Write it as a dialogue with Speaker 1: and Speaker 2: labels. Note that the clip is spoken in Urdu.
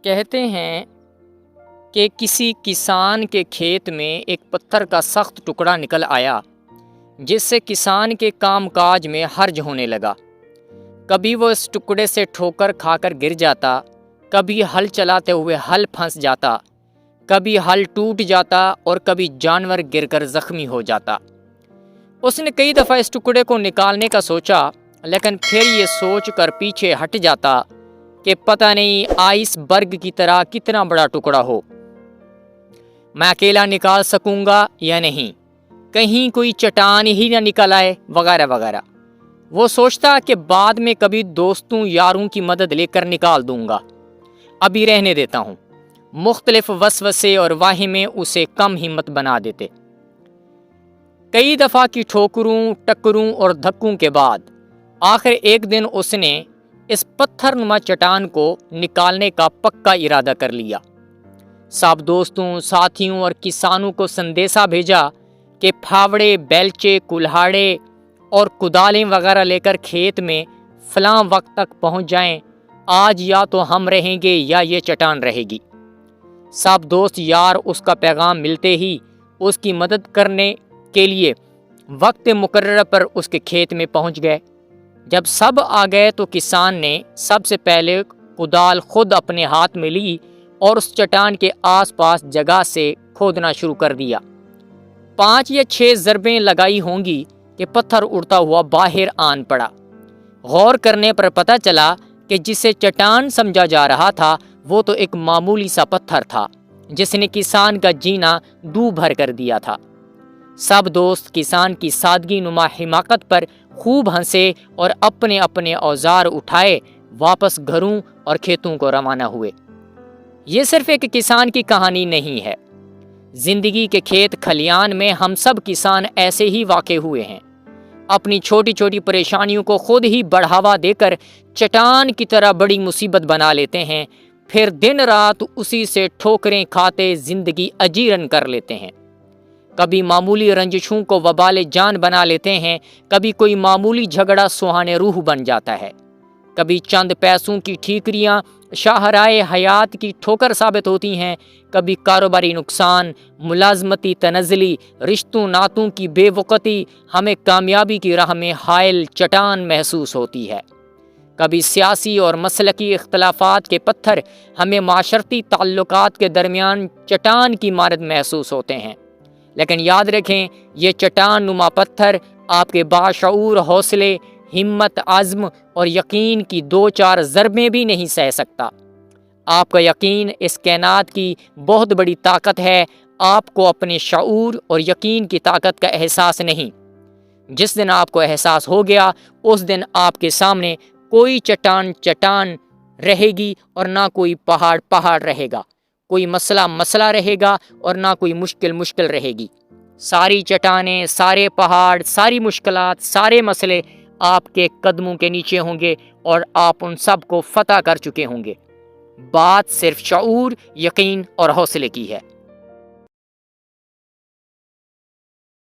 Speaker 1: کہتے ہیں کہ کسی کسان کے کھیت میں ایک پتھر کا سخت ٹکڑا نکل آیا، جس سے کسان کے کام کاج میں حرج ہونے لگا۔ کبھی وہ اس ٹکڑے سے ٹھوکر کھا کر گر جاتا، کبھی ہل چلاتے ہوئے ہل پھنس جاتا، کبھی ہل ٹوٹ جاتا اور کبھی جانور گر کر زخمی ہو جاتا۔ اس نے کئی دفعہ اس ٹکڑے کو نکالنے کا سوچا، لیکن پھر یہ سوچ کر پیچھے ہٹ جاتا کہ پتہ نہیں آئس برگ کی طرح کتنا بڑا ٹکڑا ہو، میں اکیلا نکال سکوں گا یا نہیں، کہیں کوئی چٹان ہی نہ نکل آئے، وغیرہ وغیرہ۔ وہ سوچتا کہ بعد میں کبھی دوستوں یاروں کی مدد لے کر نکال دوں گا، ابھی رہنے دیتا ہوں۔ مختلف وسوسے اور واہمیں اسے کم ہمت بنا دیتے۔ کئی دفعہ کی ٹھوکروں، ٹکروں اور دھکوں کے بعد آخر ایک دن اس نے اس پتھر نما چٹان کو نکالنے کا پکا ارادہ کر لیا۔ سب دوستوں، ساتھیوں اور کسانوں کو سندیشہ بھیجا کہ پھاوڑے، بیلچے، کلہاڑے اور کدالیں وغیرہ لے کر کھیت میں فلاں وقت تک پہنچ جائیں، آج یا تو ہم رہیں گے یا یہ چٹان رہے گی۔ سب دوست یار اس کا پیغام ملتے ہی اس کی مدد کرنے کے لیے وقت مقررہ پر اس کے کھیت میں پہنچ گئے۔ جب سب آ گئے تو کسان نے سب سے پہلے کدال خود اپنے ہاتھ میں لی اور اس چٹان کے آس پاس جگہ سے کھودنا شروع کر دیا۔ 5 یا 6 ضربیں لگائی ہوں گی کہ پتھر اڑتا ہوا باہر آن پڑا۔ غور کرنے پر پتہ چلا کہ جسے چٹان سمجھا جا رہا تھا وہ تو ایک معمولی سا پتھر تھا، جس نے کسان کا جینا دو بھر کر دیا تھا۔ سب دوست کسان کی سادگی نما حماقت پر خوب ہنسے اور اپنے اپنے اوزار اٹھائے واپس گھروں اور کھیتوں کو روانہ ہوئے۔ یہ صرف ایک کسان کی کہانی نہیں ہے، زندگی کے کھیت کھلیان میں ہم سب کسان ایسے ہی واقع ہوئے ہیں۔ اپنی چھوٹی چھوٹی پریشانیوں کو خود ہی بڑھاوا دے کر چٹان کی طرح بڑی مصیبت بنا لیتے ہیں، پھر دن رات اسی سے ٹھوکریں کھاتے زندگی اجیرن کر لیتے ہیں۔ کبھی معمولی رنجشوں کو وبال جان بنا لیتے ہیں، کبھی کوئی معمولی جھگڑا سہانے روح بن جاتا ہے، کبھی چند پیسوں کی ٹھیکریاں شاہراہ حیات کی ٹھوکر ثابت ہوتی ہیں، کبھی کاروباری نقصان، ملازمتی تنزلی، رشتوں ناتوں کی بے وقتی ہمیں کامیابی کی راہ میں حائل چٹان محسوس ہوتی ہے۔ کبھی سیاسی اور مسلکی اختلافات کے پتھر ہمیں معاشرتی تعلقات کے درمیان چٹان کی مانند محسوس ہوتے ہیں، لیکن یاد رکھیں یہ چٹان نما پتھر آپ کے باشعور حوصلے، ہمت، عزم اور یقین کی 2-4 ضربیں بھی نہیں سہ سکتا۔ آپ کا یقین اس کائنات کی بہت بڑی طاقت ہے، آپ کو اپنے شعور اور یقین کی طاقت کا احساس نہیں۔ جس دن آپ کو احساس ہو گیا اس دن آپ کے سامنے کوئی چٹان چٹان رہے گی اور نہ کوئی پہاڑ پہاڑ رہے گا، کوئی مسئلہ مسئلہ رہے گا اور نہ کوئی مشکل مشکل رہے گی۔ ساری چٹانیں، سارے پہاڑ، ساری مشکلات، سارے مسئلے آپ کے قدموں کے نیچے ہوں گے اور آپ ان سب کو فتح کر چکے ہوں گے۔ بات صرف شعور، یقین اور حوصلے کی ہے۔